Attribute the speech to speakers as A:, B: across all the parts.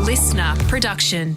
A: listener production.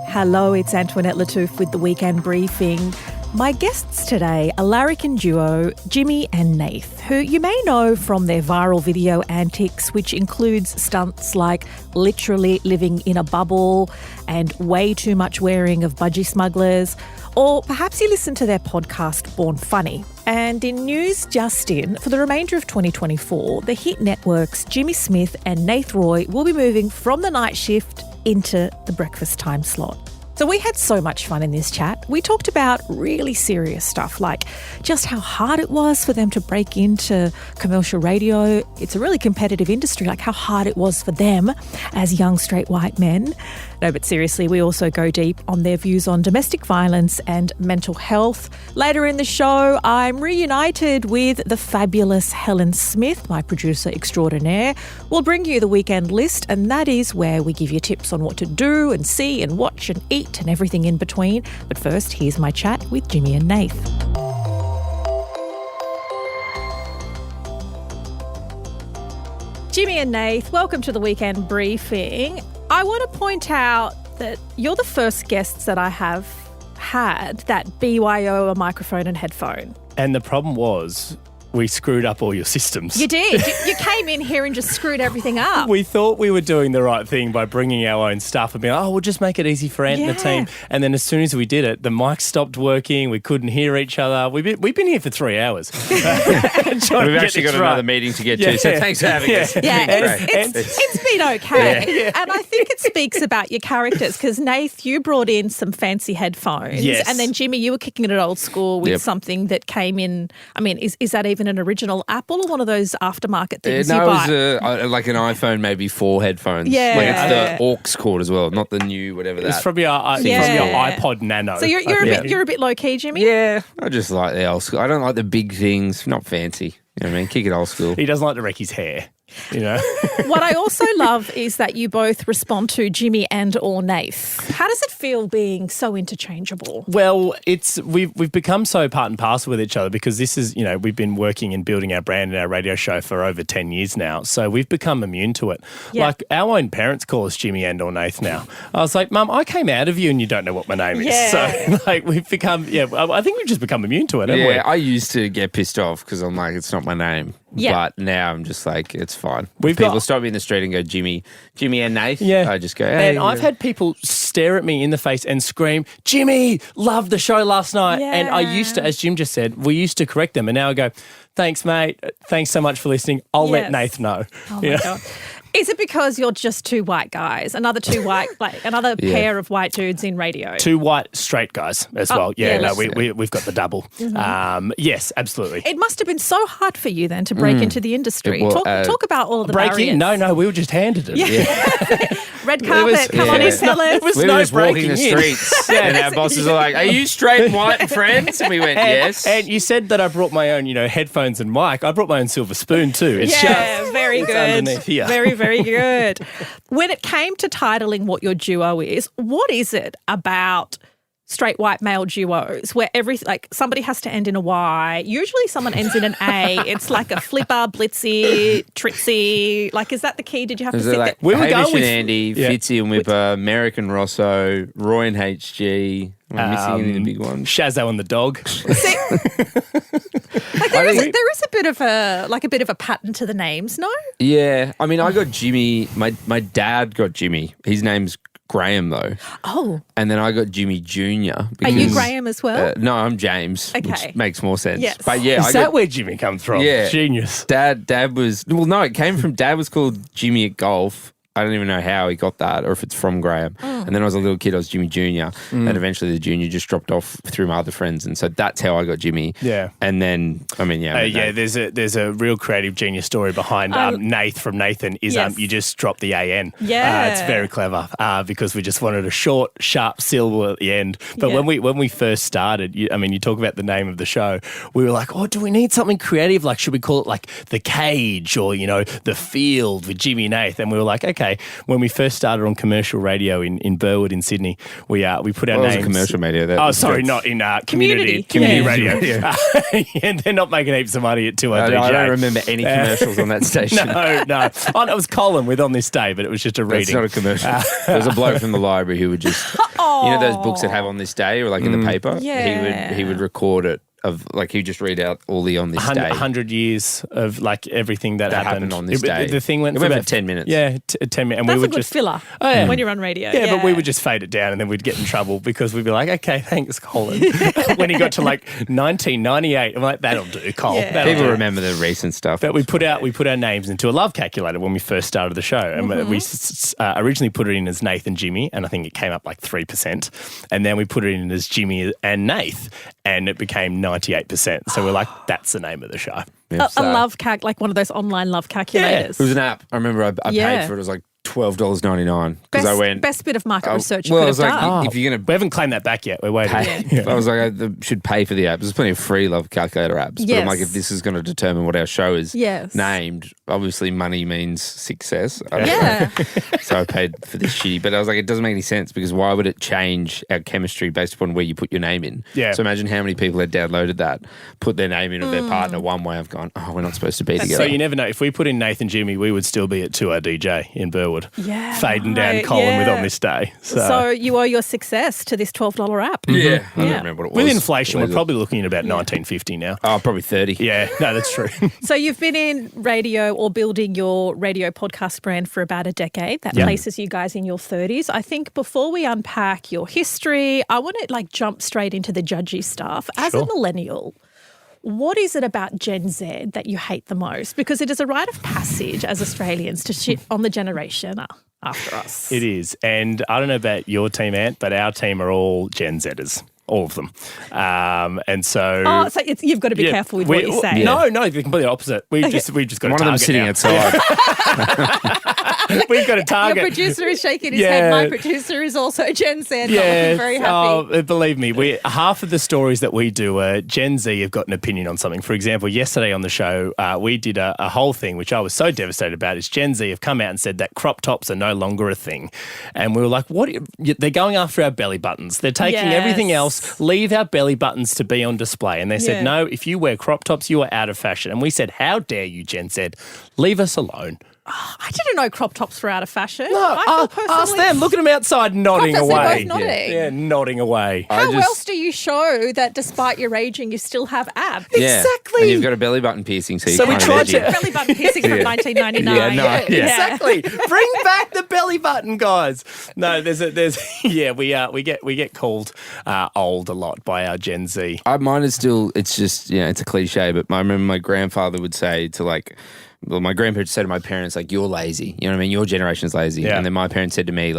B: Hello, it's Antoinette Lattouf with the Weekend Briefing. My guests today are larrikin duo Jimmy and Nath, who you may know from their viral video antics, which includes stunts like literally living in a bubble and way too much wearing of budgie smugglers. Or perhaps you listen to their podcast Born Funny. And in news just in, for the remainder of 2024, the hit networks Jimmy Smith and Nathan Roye will be moving from the night shift into the breakfast time slot. So we had so much fun in this chat. We talked about really serious stuff, like just how hard it was for them to break into commercial radio. It's a really competitive industry, like how hard it was for them as young straight white men. No, but seriously, we also go deep on their views on domestic violence and mental health. Later in the show, I'm reunited with the fabulous Helen Smith, my producer extraordinaire. We'll bring you the weekend list, and that is where we give you tips on what to do and see and watch and eat and everything in between. But first, here's my chat with Jimmy and Nath. Jimmy and Nath, welcome to the Weekend Briefing. I want to point out that you're the first guests that I have had that BYO a microphone and headphone.
C: And the problem was we screwed up all your systems.
B: You did. You came in here and just screwed everything up.
C: We thought we were doing the right thing by bringing our own stuff and being, we'll just make it easy for Ant and the team. And then as soon as we did it, the mic stopped working. We couldn't hear each other. We've been here for 3 hours.
D: We've actually got another meeting to get to, so thanks for having us.
B: It's been okay. Yeah. And I think it speaks about your characters because, Nath, you brought in some fancy headphones.
C: Yes.
B: And then, Jimmy, you were kicking it at old school with something that came in. I mean, is that even an original Apple or one of those aftermarket things you buy?
D: It was like an iPhone, maybe 4 headphones.
B: Yeah.
D: Like it's the aux cord as well, not the new whatever that.
C: It's from your iPod Nano.
B: So you're a bit low key, Jimmy?
D: Yeah, I just like the old school. I don't like the big things, not fancy. You know what I mean? Kick it old school.
C: He doesn't like to wreck his hair, you know.
B: What I also love is that you both respond to Jimmy and or Nath. How does it feel being so interchangeable?
C: Well, we've become so part and parcel with each other because this is, we've been working and building our brand and our radio show for over 10 years now. So we've become immune to it. Yeah. Like our own parents call us Jimmy and or Nath now. I was like, Mum, I came out of you and you don't know what my name is. So we've become, I think we've just become immune to it, haven't we?
D: Yeah, I used to get pissed off because I'm like, it's not my name. Yeah. But now I'm just like, it's fine. People stop me in the street and go, Jimmy and Nath. Yeah. I just go, hey.
C: And I've had people stare at me in the face and scream, Jimmy, loved the show last night. Yeah. And I used to, as Jim just said, we used to correct them. And now I go, thanks, mate. Thanks so much for listening. I'll let Nath know.
B: Oh, my God. Is it because you're just two white guys? Another pair of white dudes in radio?
C: 2 white straight guys as well. Yeah, we've got the double. Mm-hmm. Yes, absolutely.
B: It must have been so hard for you then to break into the industry. Talk about all the barriers.
C: No, we were just handed it.
B: Yeah. Red carpet, come on in, fellas.
D: We were just walking the streets and our bosses were like, are you straight and white and friends? And we went, yes.
C: And you said that I brought my own, headphones and mic. I brought my own silver spoon too. It's
B: very good.
C: Underneath here.
B: Very, very good. When it came to titling what your duo is, what is it about straight white male duos where somebody has to end in a Y? Usually someone ends in an A. It's like a flipper, blitzy, tritzy. Like, is that the key? Did you have to sit
D: like,
B: there?
D: we were going with Andy, Fitzy and Whipper, American Rosso, Roy and HG. I'm missing any of the big ones.
C: Shazzo and the dog.
B: There is a bit of a pattern to the names, no?
D: Yeah. I mean, I got Jimmy. My dad got Jimmy. His name's Graham, though.
B: Oh.
D: And then I got Jimmy Jr.
B: Are you Graham as well?
D: No, I'm James, which makes more sense.
B: Yes.
D: But yeah,
C: Is that where Jimmy comes from?
D: Yeah.
C: Genius.
D: Dad was... Well, no, it came from... Dad was called Jimmy at golf. I don't even know how he got that or if it's from Graham. And then I was a little kid, I was Jimmy Jr. And eventually the Junior just dropped off through my other friends. And so that's how I got Jimmy. Yeah. And then,
C: there's a real creative genius story behind Nath from Nathan is you just drop the AN.
B: Yeah.
C: It's very clever because we just wanted a short, sharp syllable at the end. But when we first started, you talk about the name of the show, we were like, do we need something creative? Like, should we call it like The Cage or, The Field with Jimmy Nath? And we were like, okay, okay, when we first started on commercial radio in Burwood in Sydney, we put our
D: Well, it was
C: names.
D: a commercial radio.
C: Not in community radio. And they're not making heaps of money at 2RDJ.
D: I don't remember any commercials on that station.
C: No. Oh, no, it was Colin with On This Day, but it was just a reading.
D: It's not a commercial. There was a bloke from the library who would just, you know, those books that have On This Day or like in the paper.
B: Yeah.
D: He would record it. Of like he'd just read out all the On This Day.
C: 100 years of like everything that happened
D: on this day.
C: The thing went
D: for
C: about
D: 10 minutes.
C: Yeah, 10 minutes. And
B: That's
C: we would
B: a good
C: just
B: filler when you're on radio.
C: Yeah, but we would just fade it down and then we'd get in trouble because we'd be like, okay, thanks, Colin. When he got to like 1998, I'm like, that'll do, Col.
B: Yeah.
D: People remember the recent stuff.
C: But we put our names into a love calculator when we first started the show. And we originally put it in as Nath and Jimmy, and I think it came up like 3%. And then we put it in as Jimmy and Nath, and it became 98%. So we're like, that's the name of the show.
B: A love like one of those online love calculators.
D: It was an app. I remember I paid for it. It was like $12.99 because I went
B: best bit of market research you
D: well,
B: could
D: I was
B: have
D: like,
B: done.
D: if you're gonna
C: We haven't claimed that back yet. We're waiting.
D: I was like, I should pay for the app. There's plenty of free love calculator apps. But I'm like, if this is going to determine what our show is named, obviously money means success. I don't know. So I paid for this shitty. But I was like, it doesn't make any sense because why would it change our chemistry based upon where you put your name in?
C: Yeah.
D: So imagine how many people had downloaded that, put their name in of their partner one way. I've gone, we're not supposed to be together.
C: So you never know. If we put in Nath and Jimmy, we would still be at 2RDJ in Burwood.
B: Yeah.
C: Fading down Colin with On This Day.
B: So you owe your success to this $12 app.
D: Yeah. I don't remember what it was.
C: With inflation, we're probably looking at about 1950 now.
D: Oh, probably 30.
C: Yeah, no, that's true.
B: So you've been in radio or building your radio podcast brand for about a decade. That places you guys in your 30s. I think before we unpack your history, I want to jump straight into the judgy stuff. As a millennial, what is it about Gen Z that you hate the most? Because it is a rite of passage as Australians to shit on the generation after us.
C: It is. And I don't know about your team, Ant, but our team are all Gen Zers. All of them. And so...
B: so you've got to be careful with what you say.
C: No, the completely opposite. We've just got a target.
D: One of them sitting outside.
C: We've got a target.
B: Your producer is shaking his head. My producer is also Gen Z. Not looking very happy.
C: Believe me, half of the stories that we do are Gen Z have got an opinion on something. For example, yesterday on the show, we did a whole thing, which I was so devastated about, is Gen Z have come out and said that crop tops are no longer a thing. And we were like, what? They're going after our belly buttons. They're taking everything else. Leave our belly buttons to be on display. And they said, no, if you wear crop tops, you are out of fashion. And we said, how dare you, Gen Z? Leave us alone.
B: I didn't know crop tops were out of fashion.
C: No, ask them. Look at them outside nodding away.
B: They're both nodding.
C: Yeah, nodding away.
B: How else do you show that despite your aging, you still have abs?
D: Yeah.
C: Exactly.
D: And you've got a belly button piercing, so
C: we tried to
B: belly button piercing from 1999.
C: Exactly. Bring back the belly button, guys. No, we get called old a lot by our Gen Z.
D: Mine is still. It's just it's a cliche, but I remember my grandfather would say to my grandparents said to my parents, you're lazy. You know what I mean? Your generation's lazy.
C: Yeah.
D: And then my parents said to me,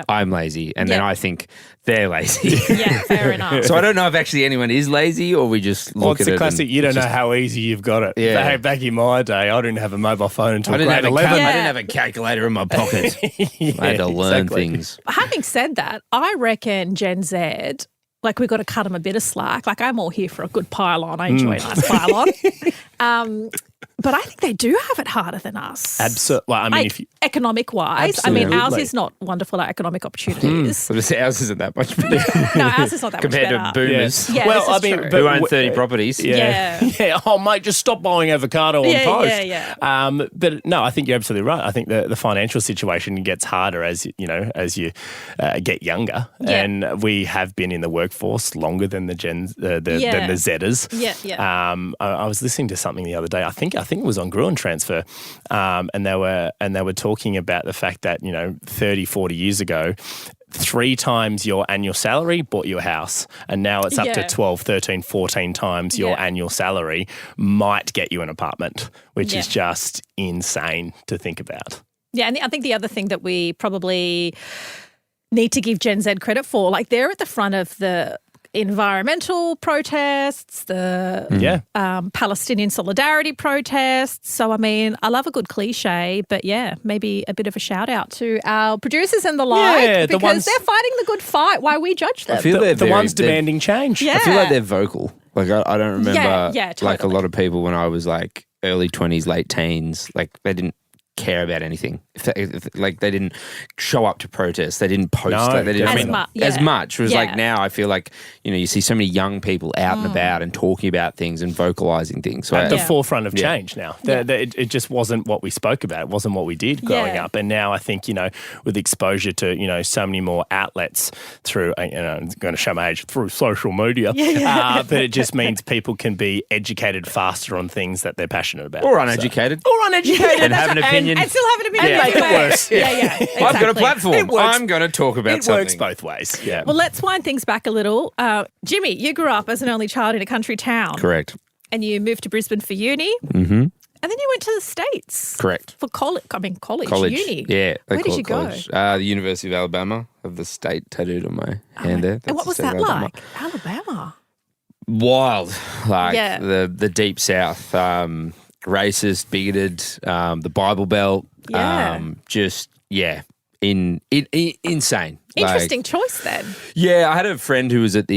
D: I'm lazy. And then I think they're lazy.
B: Yeah, fair enough.
D: So I don't know if actually anyone is lazy or we just look at it.
C: It's a classic, you don't know how easy you've got it.
D: Yeah.
C: Hey, back in my day, I didn't have a mobile phone until grade 11.
D: I didn't have a calculator in my pocket. I had to learn things.
B: Having said that, I reckon Gen Z... we've got to cut them a bit of slack. I'm all here for a good pile-on. I enjoy a nice pile-on. But I think they do have it harder than us.
C: Absolutely. Well, I mean,
B: economic-wise.
C: Absolutely.
B: I mean, ours is not wonderful at economic opportunities.
D: But ours isn't that much better.
B: No, ours is not that much better.
D: Compared to boomers.
B: Yeah, this is true.
D: Who own 30 properties.
C: Yeah. Oh, mate, just stop buying avocado on post.
B: Yeah.
C: But no, I think you're absolutely right. I think the financial situation gets harder as you get younger.
B: Yeah.
C: And we have been in the workforce longer than the than the Zers.
B: Yeah.
C: I was listening to something the other day. I think it was on Gruen Transfer, and they were talking about the fact that 30, 40 years ago, 3 times your annual salary bought you a house, and now it's up to 12, 13, 14 times your annual salary might get you an apartment, which is just insane to think about.
B: Yeah, and I think the other thing that we probably need to give Gen Z credit for, they're at the front of the environmental protests, the Palestinian solidarity protests. So, I mean, I love a good cliche, but maybe a bit of a shout out to our producers and the like, because they're fighting the good fight while we judge them.
D: I feel
C: the ones demanding change.
B: Yeah.
D: I feel like they're vocal. I don't remember
B: totally.
D: a lot of people when I was early 20s, late teens, they didn't care about anything. Like they didn't show up to protest. They didn't post.
C: No,
D: They didn't as much. It was like now I feel like, you see so many young people out and about and talking about things and vocalizing things. So
C: at the forefront of change now. It just wasn't what we spoke about. It wasn't what we did growing up. And now I think, with exposure to, so many more outlets through, I'm going to show my age, through social media, but it just means people can be educated faster on things that they're passionate about.
D: Or uneducated.
C: And
D: have an opinion.
B: And still have an opinion.
C: And make it worse.
B: Exactly.
D: I've got a platform. I'm going to talk about something.
C: It works both ways. Yeah.
B: Well, let's wind things back a little. Jimmy, you grew up as an only child in a country town.
D: Correct.
B: And you moved to Brisbane for uni.
D: Mm-hmm.
B: And then you went to the States.
D: Correct.
B: For college, uni.
D: Yeah.
B: Where did you go?
D: The University of Alabama. I have the state tattooed on my hand there.
B: And what was that like? Alabama.
D: Wild. Like the deep South. Racist, bigoted, the Bible Belt. Insane.
B: Interesting choice then.
D: Yeah, I had a friend who was at the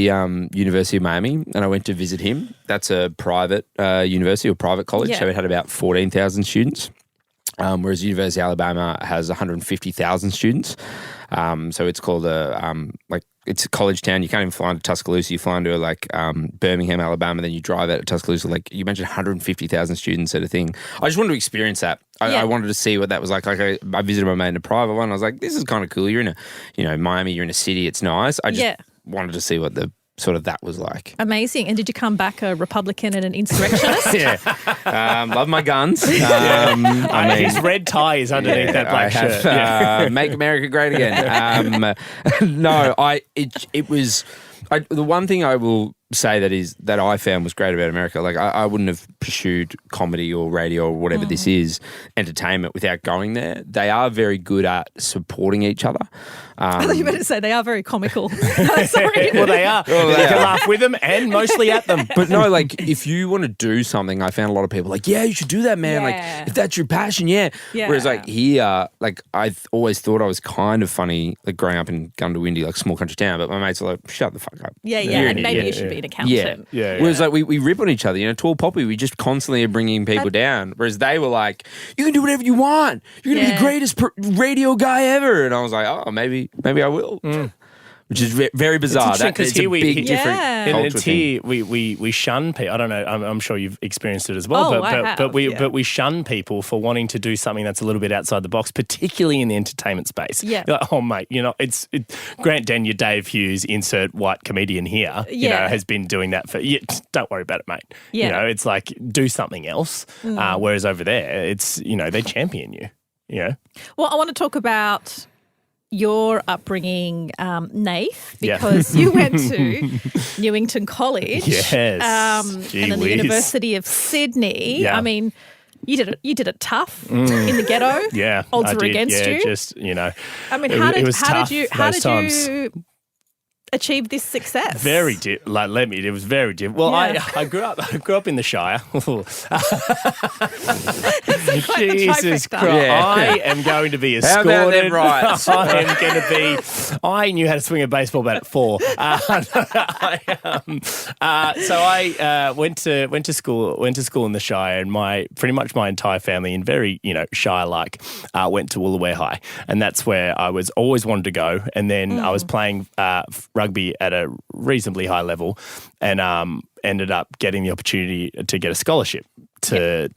D: University of Miami and I went to visit him. That's a private university or private college, so it had about 14,000 students, whereas University of Alabama has 150,000 students. So it's called it's a college town. You can't even fly into Tuscaloosa. You fly into Birmingham, Alabama, then you drive out to Tuscaloosa. Like you mentioned 150,000 students at a thing. I just wanted to experience that. I wanted to see what that was like. I visited my mate in a private one. I was like, this is kind of cool. You're in Miami, you're in a city. It's nice. I just wanted to see what the sort of that was like.
B: Amazing. And did you come back a Republican and an insurrectionist?
D: Love my guns.
C: His red tie is underneath that black shirt.
D: Make America great again. It was the one thing I will say that I found was great about America. Like I wouldn't have pursued comedy or radio or whatever this is, entertainment, without going there. They are very good at supporting each other.
B: I thought you were going to say they are very comical. Sorry.
C: Well, they are. You can laugh with them and mostly at them.
D: But no, if you want to do something, I found a lot of people you should do that, man.
B: Yeah.
D: If that's your passion, yeah. Whereas here, I always thought I was kind of funny, growing up in Gundawindi, small country town, but my mates are like, shut the fuck up.
B: And maybe you should be an accountant.
D: Yeah. Whereas we rip on each other. Tall Poppy, we just constantly are bringing people down. Whereas they were like, you can do whatever you want. You're going to be the greatest radio guy ever. And I was like, oh, maybe I will. Which is very bizarre.
C: Because here
D: big different culture
C: it's here we shun people. I don't know. I'm sure you've experienced it as well. But we shun people for wanting to do something that's a little bit outside the box, particularly in the entertainment space.
B: Yeah.
C: You're like, oh mate, it's Grant Denyer, Dave Hughes, insert white comedian here. Has been doing that for. Don't worry about it, mate.
B: Yeah.
C: It's like do something else. Whereas over there, it's they champion you. Yeah.
B: Well, I want to talk about your upbringing, Nath, because you went to Newington College,
C: yes,
B: and then the University of Sydney.
C: Yeah.
B: I mean, you did it tough in the ghetto.
C: Yeah,
B: odds were against you.
C: Just
B: I mean, how did you achieve this success?
C: Very it was very difficult. Well, I grew up in the Shire. Jesus Christ! I am going to be escorted.
D: How about them rights?
C: I am going to be. I knew how to swing a baseball bat at 4. So I went to school in the Shire, and pretty much my entire family, and very Shire-like, went to Woolooware High, and that's where I was always wanted to go. And then I was playing rugby at a reasonably high level, and ended up getting the opportunity to get a scholarship to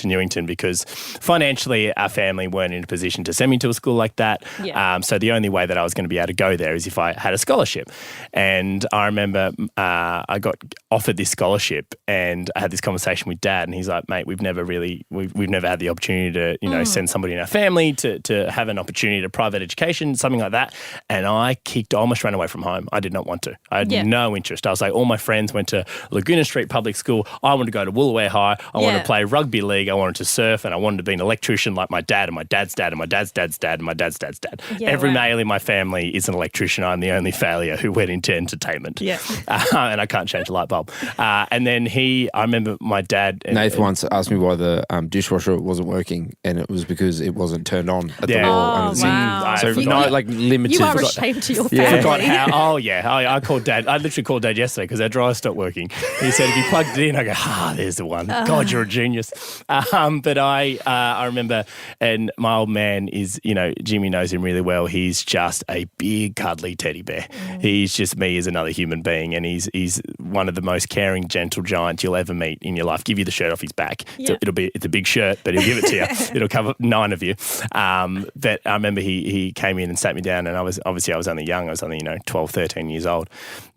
C: Newington, because financially our family weren't in a position to send me to a school like that. Yeah. So the only way that I was going to be able to go there is if I had a scholarship. And I remember I got offered this scholarship, and I had this conversation with Dad, and he's like, mate, we've never had the opportunity to send somebody in our family to have an opportunity to private education, something like that. And I almost ran away from home. I did not want to. I had no interest. I was like, all my friends went to Laguna Street Public School. I wanted to go to Woolooware High. I wanted to play rugby league. I wanted to surf, and I wanted to be an electrician like my dad and my dad's dad and my dad's dad's dad and my dad's dad's dad. Yeah, every male in my family is an electrician. I'm the only failure who went into entertainment. Yeah. And I can't change a light bulb. And then I remember my dad.
D: Nath once asked me why the dishwasher wasn't working, and it was because it wasn't turned on at the wall.
B: Wow.
D: So limited.
B: You are ashamed to your family.
C: I forgot how. Oh yeah. I called Dad. I literally called Dad yesterday because our dryer stopped working. He said if you plugged it in, I go, there's the one. God, you're a genius. But I remember, and my old man is, Jimmy knows him really well. He's just a big, cuddly teddy bear. He's just me as another human being, and he's one of the most caring, gentle giants you'll ever meet in your life. Give you the shirt off his back.
B: Yeah.
C: It's a big shirt, but he'll give it to you. It'll cover 9 of you. But I remember he came in and sat me down, and I was only young. I was only 12, 13 years old,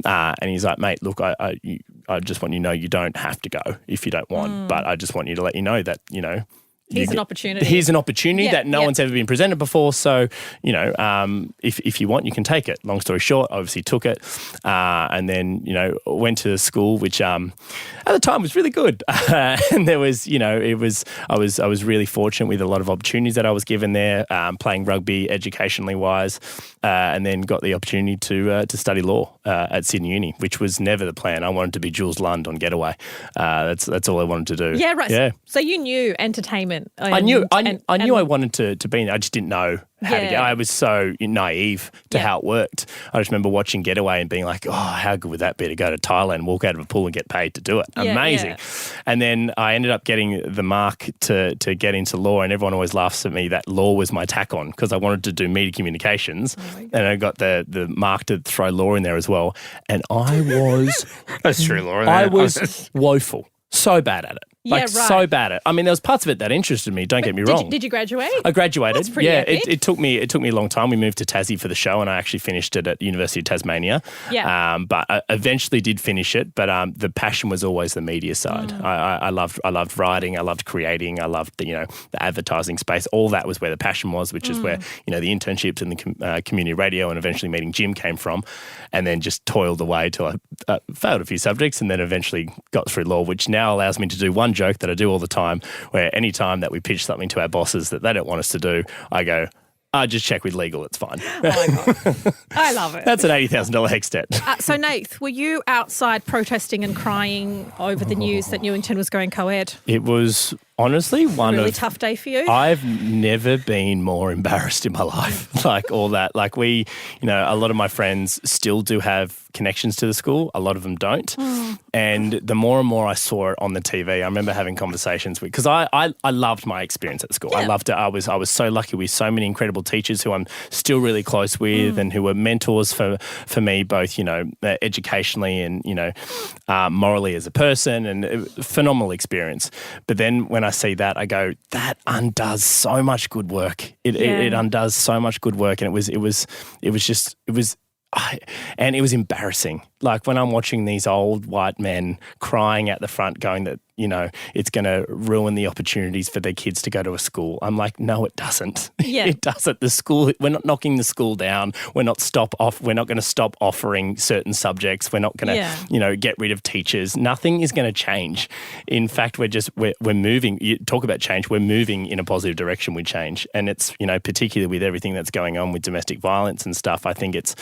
C: and he's like, mate, look, I just want you to know you don't have to go if you don't want, but I just want you to let you know that
B: Here's an opportunity.
C: Here's an opportunity that no one's ever been presented before. So, if you want, you can take it. Long story short, I obviously took it, and then went to school, which at the time was really good. And there was, I was really fortunate with a lot of opportunities that I was given there, playing rugby educationally wise, and then got the opportunity to study law at Sydney Uni, which was never the plan. I wanted to be Jules Lund on Getaway. That's all I wanted to do.
B: Yeah, right.
C: Yeah.
B: So you knew entertainment.
C: I knew I wanted to be in it. I just didn't know how to get. I was so naive to how it worked. I just remember watching Getaway and being like, oh, how good would that be to go to Thailand, walk out of a pool and get paid to do it? Amazing. And then I ended up getting the mark to get into law, and everyone always laughs at me that law was my tack on because I wanted to do media communications, and I got the mark to throw law in there as well. And I was
D: That's true, Laura.
C: I was woeful. So bad at it. So bad at it. I mean, there was parts of it that interested me, don't get me wrong.
B: Did you graduate?
C: I graduated.
B: That's pretty epic.
C: It took me a long time. We moved to Tassie for the show, and I actually finished it at University of Tasmania. Yeah. But I eventually did finish it, but the passion was always the media side. I loved writing, I loved creating, I loved the advertising space. All that was where the passion was, which is where the internships and the community radio and eventually meeting Jim came from, and then just toiled away till I failed a few subjects, and then eventually got through law, which now allows me to do one joke that I do all the time, where any time that we pitch something to our bosses that they don't want us to do, I go, just check with legal, it's fine.
B: Oh my God. I love it.
C: That's an $80,000 extent.
B: So Nath, were you outside protesting and crying over the news that Newington was going co-ed?
C: It was honestly one
B: really
C: of
B: tough day for you.
C: I've never been more embarrassed in my life. Like all that. Like a lot of my friends still do have connections to the school. A lot of them don't. And the more and more I saw it on the TV, I remember having conversations with, because I loved my experience at school. I loved it. I was so lucky with so many incredible teachers who I'm still really close with and who were mentors for me, both, educationally and, morally as a person, and phenomenal experience. But then when I see that, I go, that undoes so much good work. It undoes so much good work. And it was embarrassing. Like when I'm watching these old white men crying at the front going that, it's going to ruin the opportunities for their kids to go to a school. I'm like, no, it doesn't.
B: Yeah.
C: It doesn't. The school, we're not knocking the school down. We're not going to stop offering certain subjects. We're not going to, get rid of teachers. Nothing is going to change. In fact, we're moving. You talk about change. We're moving in a positive direction with change. And it's, particularly with everything that's going on with domestic violence and stuff, I think it's,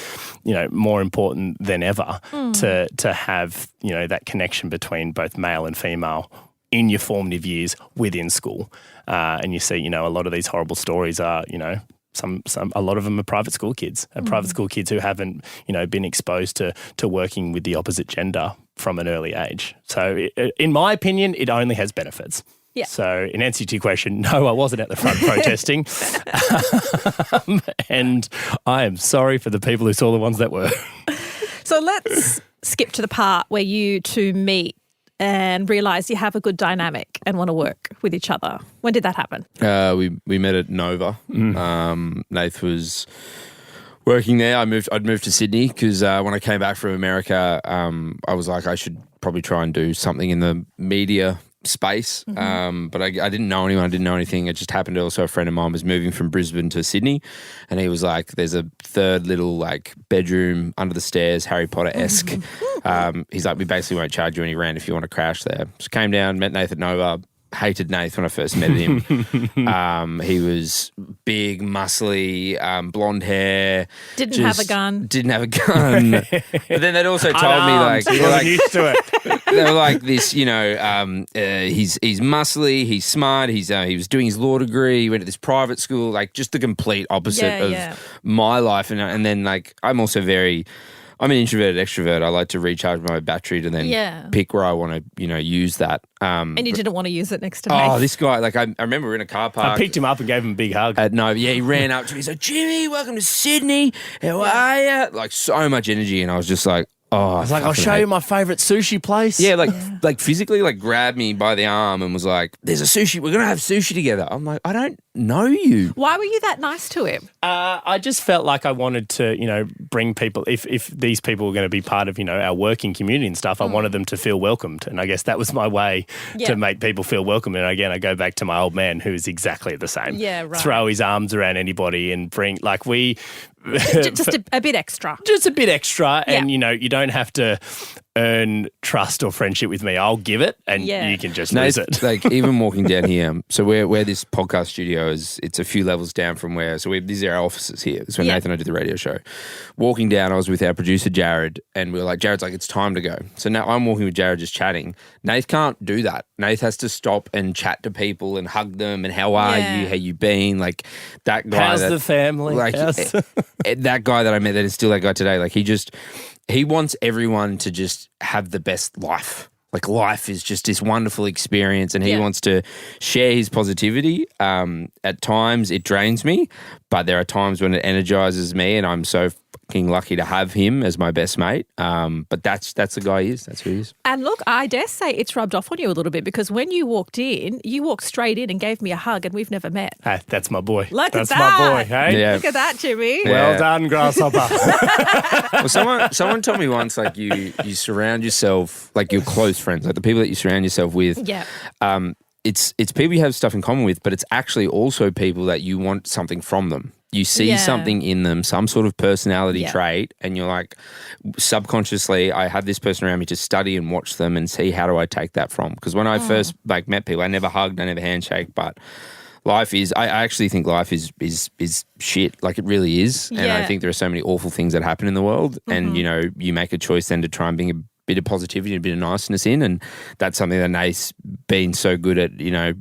C: more important than ever to have, that connection between both male and female in your formative years within school. And you see, a lot of these horrible stories are, a lot of them are private school kids, private school kids who haven't, been exposed to working with the opposite gender from an early age. So in my opinion, it only has benefits. Yeah. So in answer to your question, no, I wasn't at the front protesting. And I am sorry for the people who saw the ones that were.
B: So let's skip to the part where you two meet and realise you have a good dynamic and want to work with each other. When did that happen?
D: We met at Nova. Nath was working there. I'd moved to Sydney because when I came back from America, I was like, I should probably try and do something in the media space. But I didn't know anyone. I didn't know anything. It just happened to also a friend of mine was moving from Brisbane to Sydney, and he was like, there's a third little bedroom under the stairs, Harry Potter-esque. He's like, we basically won't charge you any rent if you want to crash there. So came down, met Nath at Nova. Hated Nath when I first met him. He was big, muscly, blonde hair.
B: Didn't have a gun.
D: But then they'd also told me
C: he wasn't used to it.
D: They were like this, he's muscly, he's smart, he was doing his law degree, he went to this private school, like just the complete opposite of my life. And then I'm also very I'm an introverted extrovert. I like to recharge my battery to then pick where I want to, use that.
B: And you didn't want to use it next to me.
D: Oh, this guy, like I remember we were in a car park.
C: I picked him up and gave him a big hug.
D: He ran up to me. He's like, Jimmy, welcome to Sydney. How are you? Like so much energy. And I was just like, I was
C: like, I'll show you my favourite sushi place.
D: Yeah, like physically like grabbed me by the arm and was like, there's a sushi. We're going to have sushi together. I'm like, I don't know you.
B: Why were you that nice to him?
C: I just felt like I wanted to, bring people, if these people were going to be part of, our working community and stuff, I wanted them to feel welcomed. And I guess that was my way to make people feel welcome. And again, I go back to my old man who's exactly the same.
B: Yeah, right.
C: Throw his arms around anybody and bring,
B: just a bit extra.
C: Just a bit extra. And, you don't have to earn trust or friendship with me. I'll give it and you can just lose it.
D: Like even walking down here, so where this podcast studio is, it's a few levels down from where, so these are our offices here. This is where Nathan and I do the radio show. Walking down, I was with our producer, Jared, and we were like, Jared's like, it's time to go. So now I'm walking with Jared just chatting. Nath can't do that. Nath has to stop and chat to people and hug them and how are you, how you been? Like that guy.
C: How's the family?
D: Like that guy that I met that is still that guy today. Like he wants everyone to just have the best life. Like life is just this wonderful experience and he wants to share his positivity. At times it drains me, but there are times when it energizes me and I'm so fucking lucky to have him as my best mate. But that's the guy he is. That's who he is.
B: And look, I dare say it's rubbed off on you a little bit because when you walked in, you walked straight in and gave me a hug and we've never met.
C: Hey, that's my boy.
B: That's
C: my boy, hey?
D: Yeah.
B: Look at that, Jimmy.
D: Yeah.
C: Well done, grasshopper.
D: Well, someone told me once, like you surround yourself, like your close friends, like the people that you surround yourself with.
B: Yeah.
D: It's people you have stuff in common with, but it's actually also people that you want something from them. You see something in them, some sort of personality trait, and you're like, subconsciously, I have this person around me to study and watch them and see how do I take that from. Because when I first met people, I never hugged, I never handshake, but life is, I actually think life is shit, like it really is. And I think there are so many awful things that happen in the world and, you make a choice then to try and bring a bit of positivity and a bit of niceness in, and that's something that Nate's been so good at,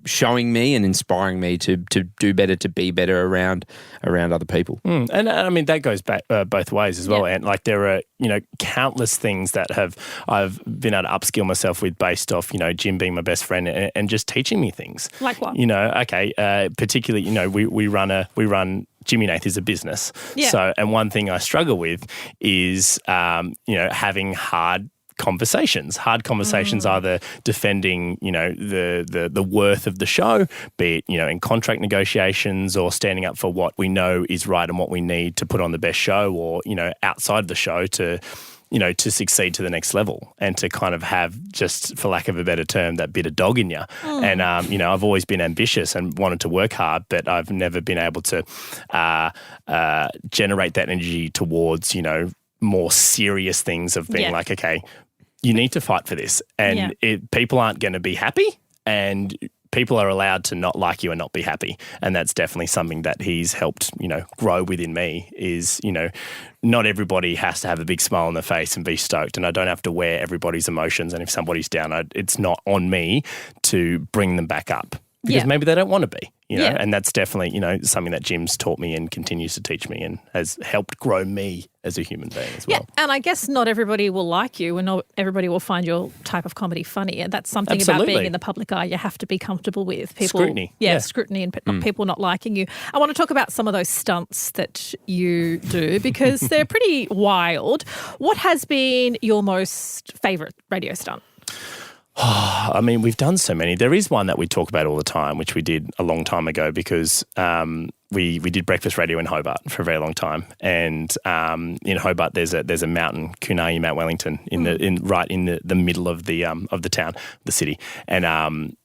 D: showing me and inspiring me to do better, to be better around other people.
C: And I mean that goes back both ways as well. And like there are countless things that I've been able to upskill myself with based off Jim being my best friend and just teaching me things.
B: Like what?
C: Particularly we run Jimmy Nath is a business.
B: Yeah.
C: So, and one thing I struggle with is having hard conversations, either defending, the worth of the show, be it, in contract negotiations or standing up for what we know is right and what we need to put on the best show or, outside the show to succeed to the next level and to kind of have, just for lack of a better term, that bit of dog in you. And, I've always been ambitious and wanted to work hard, but I've never been able to generate that energy towards, more serious things of being like, okay, you need to fight for this. And people aren't going to be happy and people are allowed to not like you and not be happy. And that's definitely something that he's helped, grow within me is, not everybody has to have a big smile on their face and be stoked. And I don't have to wear everybody's emotions. And if somebody's down, it's not on me to bring them back up because maybe they don't want to be. And that's definitely, something that Jim's taught me and continues to teach me and has helped grow me as a human being as well.
B: Yeah, and I guess not everybody will like you and not everybody will find your type of comedy funny. And that's something about being in the public eye you have to be comfortable with. People,
C: scrutiny.
B: Scrutiny and people not liking you. I want to talk about some of those stunts that you do because they're pretty wild. What has been your most favourite radio stunt?
C: I mean, we've done so many. There is one that we talk about all the time, which we did a long time ago because we did breakfast radio in Hobart for a very long time. And in Hobart, there's a mountain, Kunayi Mount Wellington, right in the middle of the town, the city. And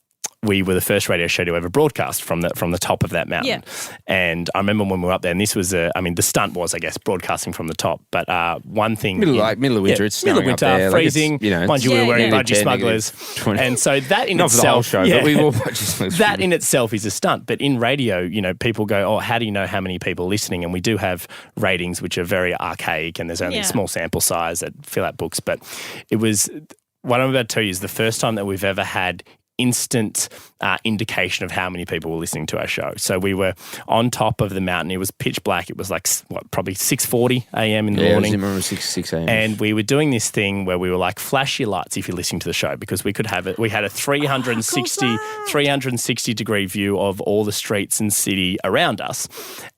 C: we were the first radio show to ever broadcast from the top of that mountain. Yeah. And I remember when we were up there, and this was the stunt was, I guess, broadcasting from the top. But one thing... Middle of winter,
D: it's snowing up there.
C: Freezing. Mind you, we were wearing budgie smugglers. And so that in
D: Not
C: itself...
D: for the whole show, but we wore budgie smugglers.
C: That in itself is a stunt. But in radio, people go, how do you know how many people are listening? And we do have ratings which are very archaic and there's only a small sample size that fill out books. But it was... What I'm about to tell you is the first time that we've ever had instant indication of how many people were listening to our show. So we were on top of the mountain. It was pitch black. It was like probably 6:40 a.m. in the morning.
D: I remember 6 a.m.
C: And we were doing this thing where we were like, flash your lights if you're listening to the show, because we could have it. We had a 360 degree view of all the streets and city around us.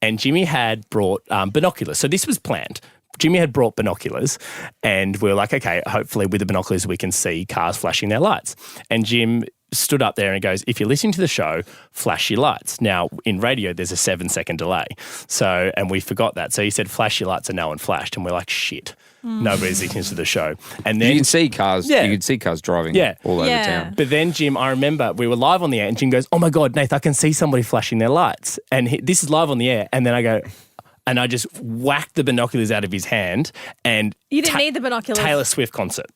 C: And Jimmy had brought binoculars. So this was planned. Jimmy had brought binoculars, and we were like, okay, hopefully with the binoculars we can see cars flashing their lights. And Jim stood up there and goes, if you're listening to the show, flash your lights. Now, in radio, there's a 7-second delay. So, and we forgot that. So he said, flash your lights, and no one flashed. And we're like, shit, nobody's listening to the show. And then
D: you can see cars.
C: Yeah.
D: You can see cars driving all over town.
C: But then, Jim, I remember we were live on the air, and Jim goes, oh my God, Nath, I can see somebody flashing their lights. And this is live on the air. And then I go, and I just whacked the binoculars out of his hand, and
B: You didn't need the binoculars.
C: Taylor Swift concert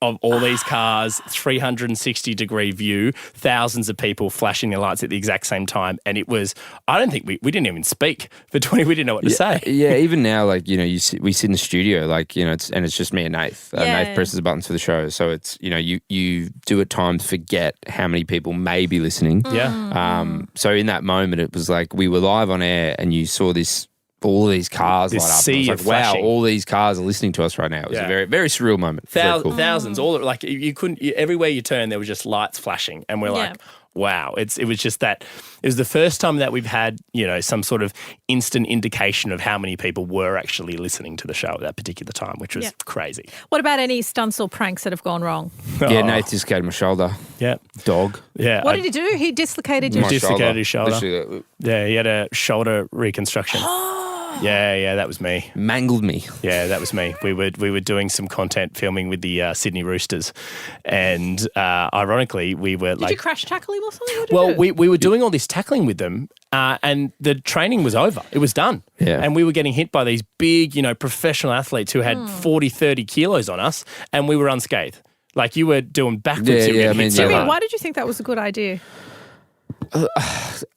C: of all these cars, 360 degree view, thousands of people flashing their lights at the exact same time. And it was, I don't think we didn't even speak for 20, we didn't know what to say.
D: Yeah, even now, like, you know, we sit in the studio, like, you know, it's just me and Nath. Nath presses the buttons for the show. So it's, you know, you do at times forget how many people may be listening.
C: Yeah.
D: So in that moment, it was like we were live on air and you saw all these cars light up.
C: Sea
D: It was
C: of
D: like, wow,
C: flashing.
D: all these cars are listening to us right now. It was a very, very surreal moment. Very cool.
C: Thousands, all like you couldn't. Everywhere you turn, there were just lights flashing, and we're like, wow! It was just that. It was the first time that we've had, you know, some sort of instant indication of how many people were actually listening to the show at that particular time, which was crazy.
B: What about any stunts or pranks that have gone wrong?
D: Yeah, Nath dislocated my shoulder.
C: Yeah.
D: Dog.
C: Yeah.
B: What did he do? He dislocated your
D: My
C: dislocated his shoulder.
D: Literally,
C: Yeah, he had a shoulder reconstruction. Yeah, that was me.
D: mangled me.
C: Yeah, that was me. We were doing some content filming with the Sydney Roosters, and ironically, we were
B: Did you crash tackle him or something? What did
C: well,
B: you do?
C: we were doing all this tackling with them, and the training was over. It was done.
D: Yeah.
C: And we were getting hit by these big, you know, professional athletes who had 40, 30 kilos on us, and we were unscathed. Like, you were doing backflips.
D: Yeah,
C: you were
D: yeah,
C: getting
D: I
C: hit
D: mean,
C: so
B: Jimmy,
C: hard.
B: why did you think that was a good idea?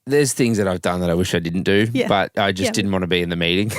D: There's things that I've done that I wish I didn't do, but I just didn't want to be in the meeting.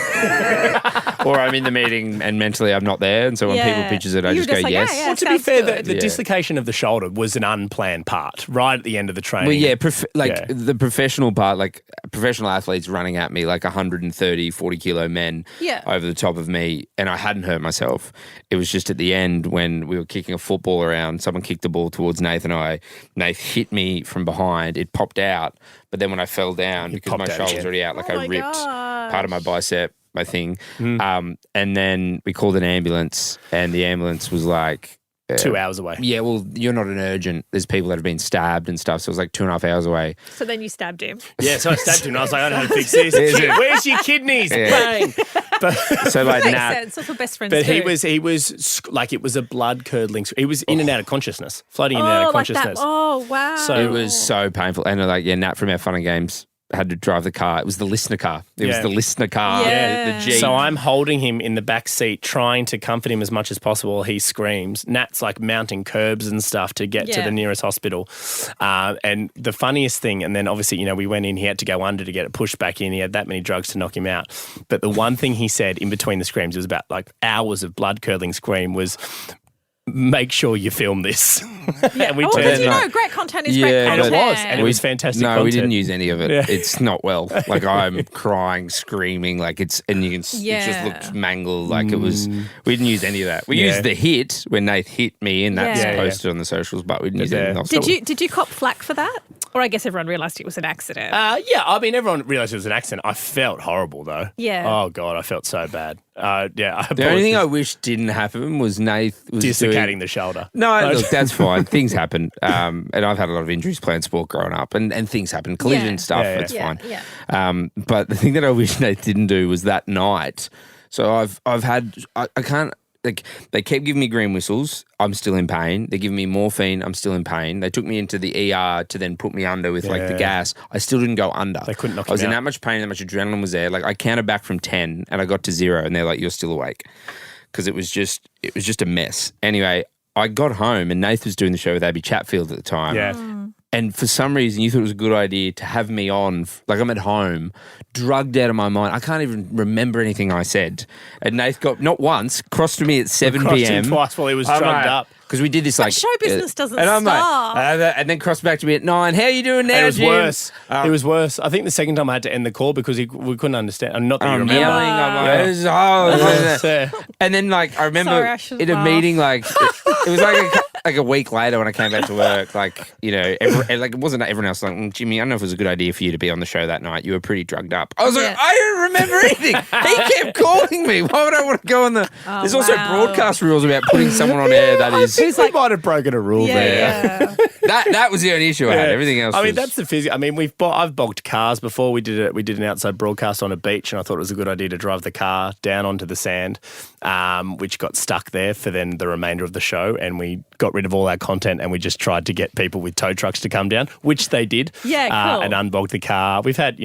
D: Or I'm in the meeting and mentally I'm not there. And so when people pitches it, I
B: You
D: just
B: were
D: go,
B: just like,
D: yes.
B: yeah,
C: Well, to be
B: sounds
C: fair,
B: good.
C: the dislocation of the shoulder was an unplanned part right at the end of the training.
D: Well, yeah, the professional part, like professional athletes running at me, like 130, 40 kilo men over the top of me, and I hadn't hurt myself. It was just at the end when we were kicking a football around, someone kicked the ball towards Nath and I. Nath hit me from behind. It popped out. But then when I fell down, because my shoulder was already out, like I ripped part of my bicep, my thing. And then we called an ambulance, and the ambulance was like
C: 2 hours away.
D: Yeah, well, you're not an urgent. There's people that have been stabbed and stuff, so it was like 2.5 hours away.
B: So then you stabbed him.
C: Yeah, so I stabbed him and I was like, I don't know how to fix this. Where's your kidneys? Bang. But,
D: So like
B: Makes
D: Nat,
B: sense. That's what best friends
C: but
B: do.
C: he was like, it was a blood curdling. He was in and out of consciousness, floating in and out of
B: like that.
C: consciousness.
B: Oh, wow.
C: So-
D: it was so painful. And like, Nat from our Fun and Games had to drive the car. It was the listener car. It was the listener car.
B: Yeah.
D: The Jeep.
C: So I'm holding him in the back seat, trying to comfort him as much as possible. He screams. Nat's like mounting curbs and stuff to get to the nearest hospital. And the funniest thing, and then obviously, you know, we went in, he had to go under to get it pushed back in. He had that many drugs to knock him out. But the one thing he said in between the screams, it was about like hours of blood curdling scream, was, make sure you film this. And we
B: Because
C: turned
B: you
C: it
B: know, great content is
D: Yeah,
B: great
C: and
B: content.
C: it was. And it was fantastic
D: No,
C: content.
D: we didn't use any of it.
C: Yeah.
D: It's not well. Like I'm crying, screaming, like it's, and you can, it just looked mangled. Like it was, we didn't use any of that. We used the hit when Nath hit me, and that's
B: Yeah.
D: posted on the socials, but we didn't use anything else.
B: Did you cop flack for that? Or I guess everyone realised it was an accident.
C: Yeah, I mean, everyone realised it was an accident. I felt horrible, though.
B: Yeah.
C: Oh, God, I felt so bad.
D: The only thing I wish didn't happen was Nath was
C: dislocating
D: doing,
C: the shoulder.
D: No, look, that's fine. Things happen. And I've had a lot of injuries playing sport growing up, and things happen. Collision stuff, it's fine.
B: Yeah.
D: But the thing that I wish Nath didn't do was that night. So I've had, I can't, like, they kept giving me green whistles. I'm still in pain. They give me morphine. I'm still in pain. They took me into the ER to then put me under with like the gas. I still didn't go under.
C: They couldn't knock
D: I was
C: you
D: in
C: out.
D: that much pain, that much adrenaline was there. Like I counted back from 10 and I got to 0 and they're like, you're still awake. Because it was just a mess. Anyway, I got home and Nath was doing the show with Abby Chatfield at the time.
C: Yeah.
D: And for some reason, you thought it was a good idea to have me on, like I'm at home, drugged out of my mind. I can't even remember anything I said. And Nath got, not once, crossed to me at 7
C: Crossed
D: p.m.
C: him twice while he was
D: I'm
C: drugged
D: like,
C: up.
D: because we did this like
B: show business doesn't
D: and I'm
B: stop.
D: Like, and then crossed back to me at 9. How are you doing now,
C: And it was
D: Jim?
C: worse. It was worse. I think the second time I had to end the call because we couldn't understand. Not that you
D: I'm
C: remember.
D: yelling. I'm like,
C: Yeah.
D: "This is hard."
C: Yeah.
D: And then like I remember
B: Sorry, I shouldn't
D: in a
B: laugh.
D: meeting like it was like a week later when I came back to work, like, you know, like it wasn't everyone else like, Jimmy, I don't know if it was a good idea for you to be on the show that night. You were pretty drugged up. I was like, I don't remember anything. He kept calling me. Why would I want to go on the... There's also broadcast rules about putting someone on air that is...
C: Who's like, might have broken a rule there.
D: That was the only issue I had. Everything else
C: I mean,
D: was...
C: that's the physical. I mean, I've bogged cars before. We did an outside broadcast on a beach, and I thought it was a good idea to drive the car down onto the sand, which got stuck there for then the remainder of the show, and we got rid of all our content, and we just tried to get people with tow trucks to come down, which they did.
B: Yeah, cool.
C: And unbogged the car. We've had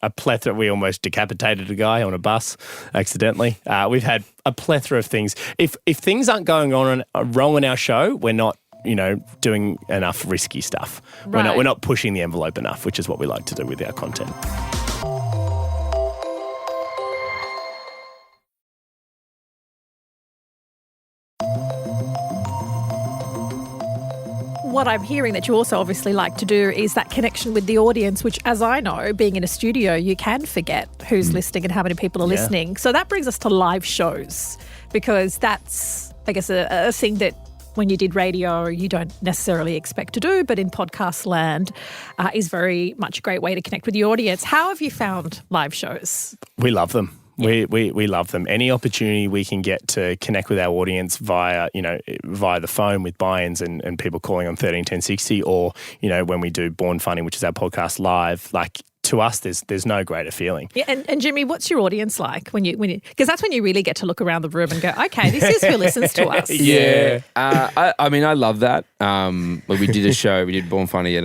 C: a plethora. We almost decapitated a guy on a bus accidentally. We've had a plethora of things. If things aren't going on wrong on our show, we're not, doing enough risky stuff.
B: Right.
C: We're not pushing the envelope enough, which is what we like to do with our content.
B: What I'm hearing that you also obviously like to do is that connection with the audience, which, as I know, being in a studio, you can forget who's listening and how many people are listening. So that brings us to live shows, because that's, I guess, a thing that when you did radio, you don't necessarily expect to do, but in podcast land is very much a great way to connect with the audience. How have you found live shows?
C: We love them. Yeah. We love them. Any opportunity we can get to connect with our audience via the phone with buy-ins and people calling on 131060, or, when we do Born Funny, which is our podcast live, like, to us, there's no greater feeling.
B: Yeah, and Jimmy, what's your audience like when you because that's when you really get to look around the room and go, okay, this is who listens to us.
D: Yeah. I mean, I love that. When we did a show, we did Born Funny at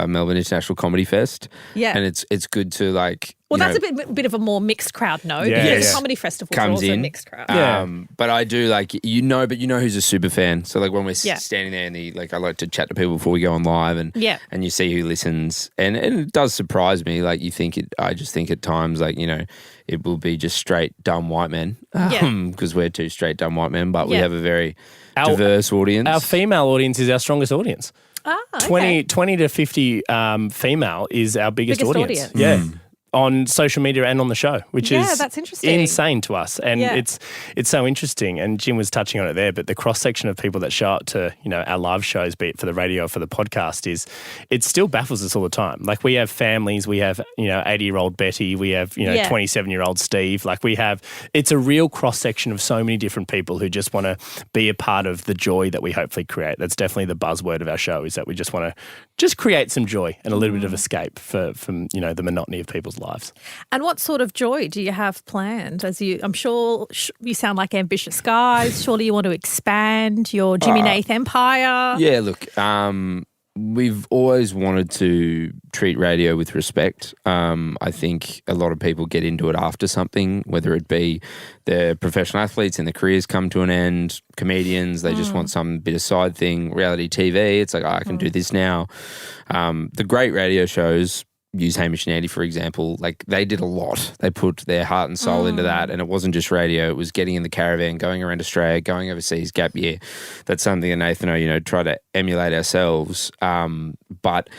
D: Melbourne International Comedy Fest.
B: Yeah.
D: And it's good to like...
B: Well, that's a bit of a more mixed crowd, no?
C: Yeah,
B: because
C: yeah.
B: comedy festivals
D: Comes
B: are also
D: in.
B: a mixed crowd.
C: Yeah.
D: But I do like, but you know who's a super fan. So like when we're standing there and I like to chat to people before we go on live and you see who listens. And it does surprise me. Like I just think at times like, it will be just straight dumb white men because we're two straight dumb white men, but we have a very diverse audience.
C: Our female audience is our strongest audience.
B: Ah, okay.
C: 20 to 50 female is our biggest audience. Yeah. On social media and on the show, which is
B: that's interesting.
C: Insane to us. And it's so interesting. And Jim was touching on it there, but the cross-section of people that show up to, our live shows, be it for the radio or for the podcast, it still baffles us all the time. Like we have families, we have, 80-year-old Betty, we have, 27-year-old Steve. Like it's a real cross-section of so many different people who just want to be a part of the joy that we hopefully create. That's definitely the buzzword of our show, is that we just want to just create some joy and a little bit of escape from the monotony of people's lives.
B: And what sort of joy do you have planned? I'm sure you sound like ambitious guys. Surely you want to expand your Jimmy Nath empire.
D: Yeah, look, we've always wanted to treat radio with respect. I think a lot of people get into it after something, whether it be they're professional athletes and their careers come to an end, comedians, they just want some bit of side thing, reality TV. It's like, I can do this now. The great radio shows, use Hamish and Andy, for example, like they did a lot. They put their heart and soul into that, and it wasn't just radio. It was getting in the caravan, going around Australia, going overseas, gap year. That's something that Nathan and I, try to emulate ourselves. But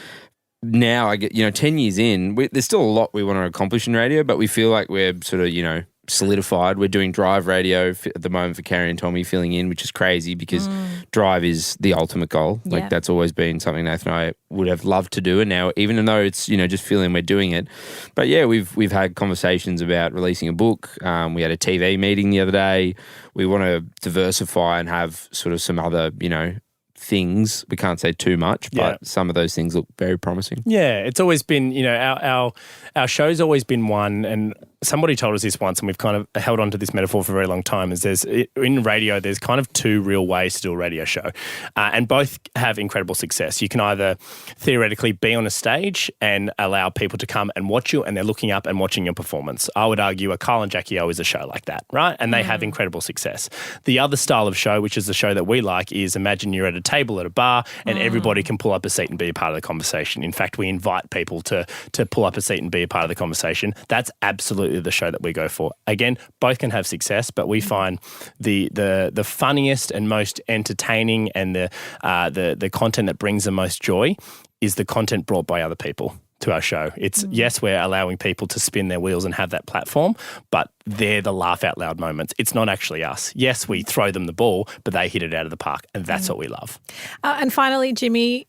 D: now I get, 10 years in, there's still a lot we want to accomplish in radio, but we feel like we're sort of, solidified. We're doing drive radio at the moment for Carrie and Tommy filling in, which is crazy because drive is the ultimate goal. Like that's always been something Nathan and I would have loved to do. And now, even though it's, just feeling we're doing it. But yeah, we've had conversations about releasing a book. We had a TV meeting the other day. We want to diversify and have sort of some other, things. We can't say too much, but some of those things look very promising.
C: Yeah, it's always been, our show's always been one, and somebody told us this once, and we've kind of held on to this metaphor for a very long time, is in radio, there's kind of two real ways to do a radio show, and both have incredible success. You can either theoretically be on a stage and allow people to come and watch you, and they're looking up and watching your performance. I would argue a Kyle and Jackie O is a show like that, right? And they have incredible success. The other style of show, which is the show that we like, is imagine you're at a table at a bar and everybody can pull up a seat and be a part of the conversation. In fact, we invite people to pull up a seat and be a part of the conversation. That's absolutely absolutely the show that we go for. Again, both can have success, but we find the funniest and most entertaining and the content that brings the most joy is the content brought by other people to our show. It's yes, we're allowing people to spin their wheels and have that platform, but they're the laugh out loud moments. It's not actually us. Yes, we throw them the ball, but they hit it out of the park, and that's what we love.
B: And finally, Jimmy,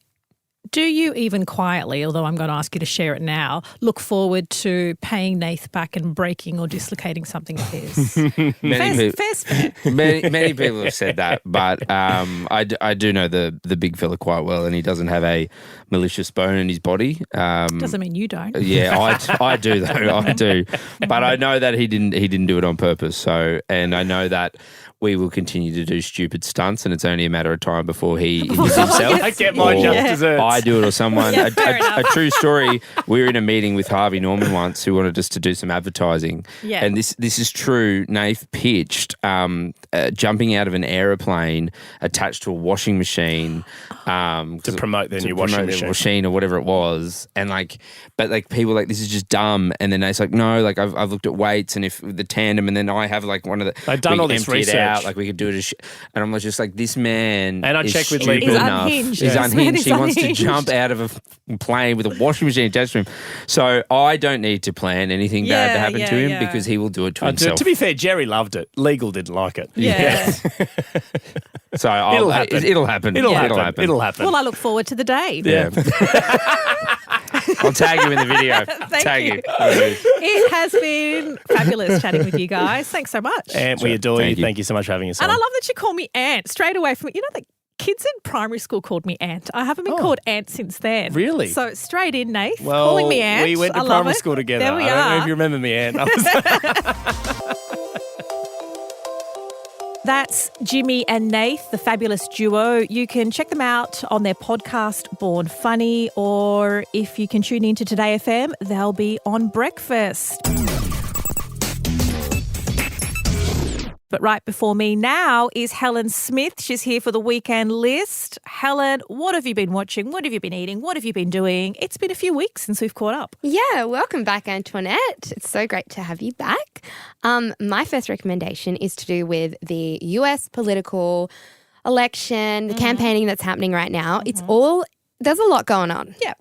B: do you even quietly, although I'm going to ask you to share it now, look forward to paying Nath back and breaking or dislocating something of his?
D: Many people have said that, but I do know the big fella quite well, and he doesn't have a malicious bone in his body.
B: Doesn't mean you don't.
D: Yeah, I do though. I do, but I know that he didn't do it on purpose. So, and I know that we will continue to do stupid stunts, and it's only a matter of time before he injures himself.
C: I get my just desserts.
D: I do it or someone. A true story. We were in a meeting with Harvey Norman once, who wanted us to do some advertising.
B: Yeah.
D: And this is true. Nath pitched jumping out of an aeroplane attached to a washing machine
C: to promote their new washing
D: machine or whatever it was. And but people this is just dumb. And then Nath's like, no, I've looked at weights and if the tandem, and then I have one of the.
C: I've done all this research.
D: We could do it and I'm just this man.
C: And I checked with legal
D: enough.
B: Unhinged.
D: He's unhinged. He wants to
B: unhinged.
D: jump out of a plane with a washing machine attached to him. So I don't need to plan anything bad to happen to him because he will do it to himself.
C: To be fair, Jerry loved it. Legal didn't like it.
B: Yeah.
D: So
C: It'll happen.
D: It'll happen.
C: It'll happen.
B: Well, I look forward to the day.
D: Yeah. I'll tag you in the video.
B: Thank you. It has been fabulous chatting with you guys. Thanks so much.
C: And we adore you. Thank you so much for having us on.
B: And I love that you call me Ant straight away from the kids in primary school called me Ant. I haven't been called Ant since then.
C: Really?
B: So straight in, Nath,
C: Well,
B: calling me Ant.
C: we went to
B: I love
C: primary
B: it.
C: school together.
B: There we
C: I don't know
B: are.
C: if you remember me, Ant.
B: That's Jimmy and Nath, the fabulous duo. You can check them out on their podcast, Born Funny, or if you can tune into Today FM, they'll be on Breakfast. But right before me now is Helen Smith. She's here for the weekend list. Helen, what have you been watching? What have you been eating? What have you been doing? It's been a few weeks since we've caught up.
A: Yeah, welcome back, Antoinette. It's so great to have you back. My first recommendation is to do with the US political election, the campaigning that's happening right now. There's a lot going on.
B: Yeah.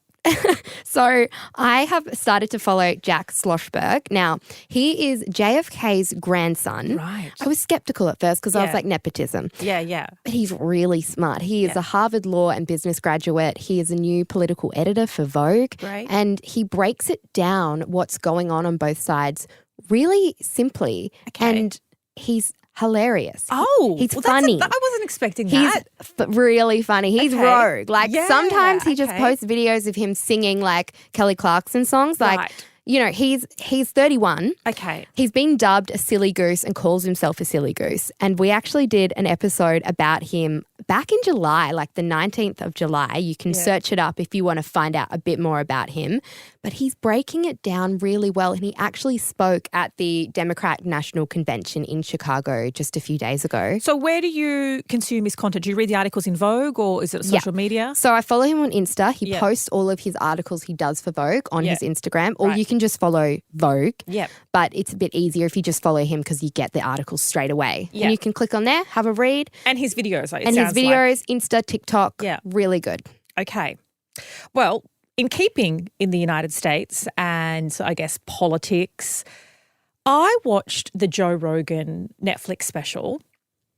A: So I have started to follow Jack Schlossberg. Now, he is JFK's grandson.
B: Right.
A: I was skeptical at first because I was like, nepotism.
B: Yeah.
A: But he's really smart. He is a Harvard Law and Business graduate. He is a new political editor for Vogue.
B: Great.
A: And he breaks it down what's going on both sides really simply.
B: Okay.
A: And he's hilarious.
B: Oh,
A: he's funny.
B: I wasn't expecting
A: He's
B: that.
A: really funny. He's
B: Okay.
A: rogue.
B: Yeah,
A: Sometimes he just
B: okay.
A: posts videos of him singing Kelly Clarkson songs.
B: Right.
A: He's 31.
B: Okay.
A: He's been dubbed a silly goose and calls himself a silly goose. And we actually did an episode about him back in July, the 19th of July. You can search it up if you want to find out a bit more about him. But he's breaking it down really well. And he actually spoke at the Democrat National Convention in Chicago just a few days ago.
B: So where do you consume his content? Do you read the articles in Vogue or is it social media?
A: So I follow him on Insta. He posts all of his articles he does for Vogue on his Instagram, or you can just follow Vogue.
B: Yep.
A: But it's a bit easier if you just follow him because you get the articles straight away.
B: Yep.
A: And you can click on there, have a read.
B: And his videos.
A: And his videos, Insta, TikTok, really good.
B: Okay. Well, in keeping in the United States and I guess politics, I watched the Joe Rogan Netflix special.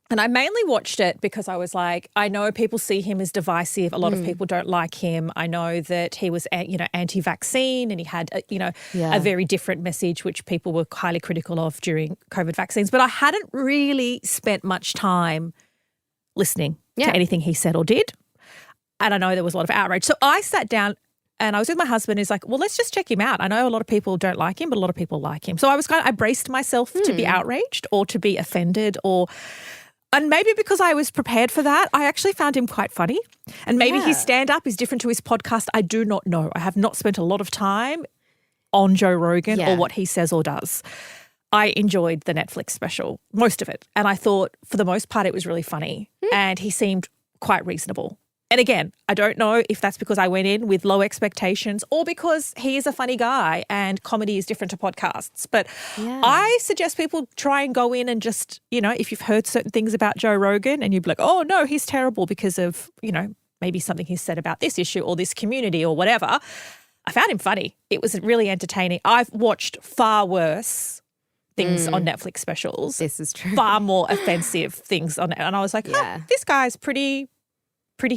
B: And I mainly watched it because I was like, I know people see him as divisive. A lot of people don't like him. I know that he was, anti-vaccine and he had, a very different message, which people were highly critical of during COVID vaccines. But I hadn't really spent much time listening to anything he said or did. And I know there was a lot of outrage. So I sat down and I was with my husband. He's like, well, let's just check him out. I know a lot of people don't like him, but a lot of people like him. So I braced myself to be outraged or to be offended and maybe because I was prepared for that, I actually found him quite funny. And maybe his stand-up is different to his podcast. I do not know. I have not spent a lot of time on Joe Rogan or what he says or does. I enjoyed the Netflix special, most of it. And I thought for the most part it was really funny and he seemed quite reasonable. And again, I don't know if that's because I went in with low expectations or because he is a funny guy and comedy is different to podcasts. But I suggest people try and go in and just, if you've heard certain things about Joe Rogan and you'd be like, oh, no, he's terrible because of, maybe something he said about this issue or this community or whatever. I found him funny. It was really entertaining. I've watched far worse things on Netflix specials.
A: This is true.
B: Far more offensive things on it. And I was like, this guy's pretty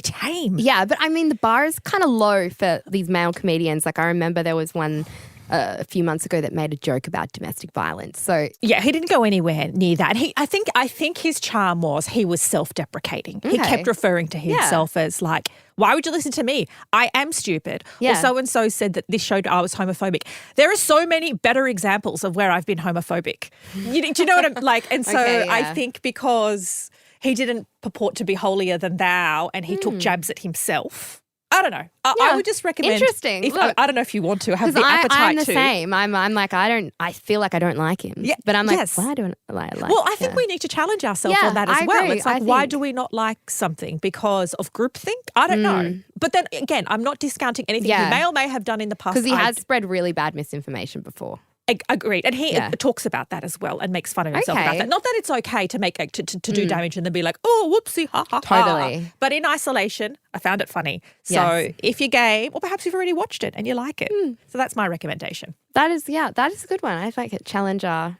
B: tame.
A: Yeah, but I mean, the bar is kind of low for these male comedians. Like I remember there was one a few months ago that made a joke about domestic violence. So
B: yeah, he didn't go anywhere near that. And I think his charm was he was self-deprecating. He kept referring to himself as like, why would you listen to me? I am stupid.
A: Yeah.
B: Or so-and-so said that this showed I was homophobic. There are so many better examples of where I've been homophobic. Do you know what I'm like? And so I think because he didn't purport to be holier than thou and he took jabs at himself. I don't know. I would just recommend.
A: Interesting.
B: Look, I don't know if you want to have the appetite
A: I'm the
B: to.
A: same. I'm like, I feel like I don't like him. Yeah, but I'm like, why don't I like him?
B: Well, I think we need to challenge ourselves on that as well.
A: Agree.
B: It's like, why do we not like something? Because of groupthink? I don't know. But then again, I'm not discounting anything he may or may have done in the past.
A: Because he has spread really bad misinformation before.
B: Agreed. And he talks about that as well and makes fun of himself about that. Not that it's okay to make to do damage and then be like, oh, whoopsie, ha, ha,
A: Totally.
B: ha. But in isolation, I found it funny. So if you're game, or perhaps you've already watched it and you like it. So that's my recommendation.
A: That is a good one. I like it. Challenge our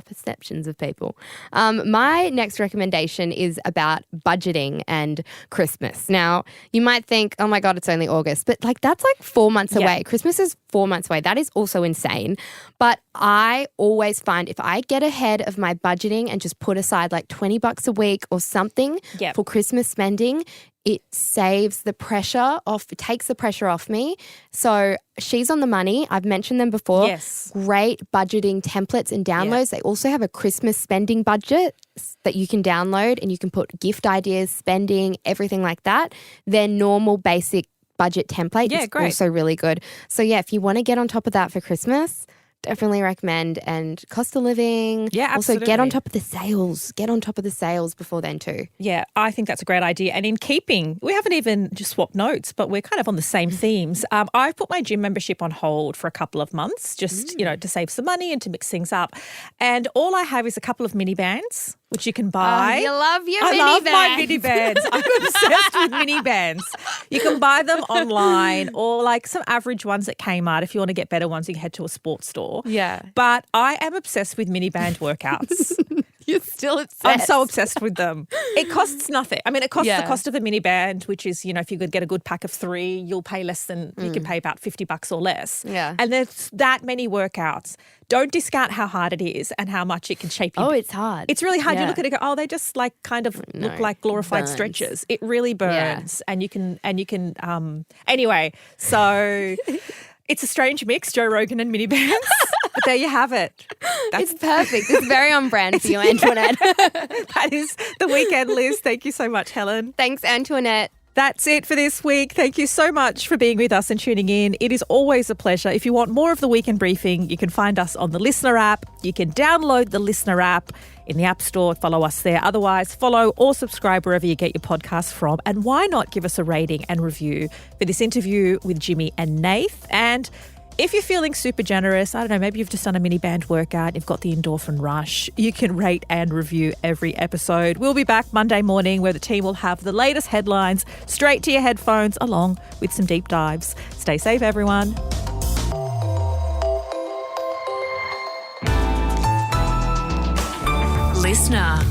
A: perceptions of people. My next recommendation is about budgeting and Christmas. Now, you might think, oh my God, it's only August, but like that's like 4 months away. Christmas is 4 months away. That is also insane. But I always find if I get ahead of my budgeting and just put aside like $20 a week or something for Christmas spending, it saves the pressure off, it takes the pressure off me. So She's on the Money. I've mentioned them before.
B: Yes.
A: Great budgeting templates and downloads. They also have a Christmas spending budget that you can download and you can put gift ideas, spending, everything like that. Their normal basic budget template is also really good. So if you want to get on top of that for Christmas, definitely recommend. And cost of living.
B: Yeah, absolutely.
A: Also get on top of the sales. Get on top of the sales before then too.
B: Yeah, I think that's a great idea. And in keeping, we haven't even just swapped notes, but we're kind of on the same themes. I've put my gym membership on hold for a couple of months just, to save some money and to mix things up. And all I have is a couple of mini bands, which you can buy.
A: You love your mini
B: bands. I love my
A: bands.
B: mini bands. I'm obsessed with mini bands. You can buy them online or like some average ones at Kmart. If you want to get better ones, you can head to a sports store.
A: Yeah.
B: But I am obsessed with mini band workouts.
A: You're still obsessed.
B: I'm so obsessed with them. It costs nothing. I mean, it costs the cost of the mini band, which is, if you could get a good pack of 3, you'll pay less than, you can pay about $50 or less.
A: Yeah.
B: And there's that many workouts. Don't discount how hard it is and how much it can shape you.
A: Oh, it's hard.
B: It's really hard.
A: Yeah.
B: You look at it and go, they just like kind of look like glorified stretches. It really burns. And you can, anyway, so it's a strange mix, Joe Rogan and mini bands. But there you have it.
A: It's perfect. It's very on brand for you, Antoinette.
B: That is the weekend list. Thank you so much, Helen.
A: Thanks, Antoinette.
B: That's it for this week. Thank you so much for being with us and tuning in. It is always a pleasure. If you want more of the Weekend Briefing, you can find us on the Listener app. You can download the Listener app in the App Store. Follow us there. Otherwise, follow or subscribe wherever you get your podcasts from. And why not give us a rating and review for this interview with Jimmy and Nath? And if you're feeling super generous, I don't know, maybe you've just done a mini band workout, you've got the endorphin rush, you can rate and review every episode. We'll be back Monday morning where the team will have the latest headlines straight to your headphones along with some deep dives. Stay safe, everyone.
E: Listener.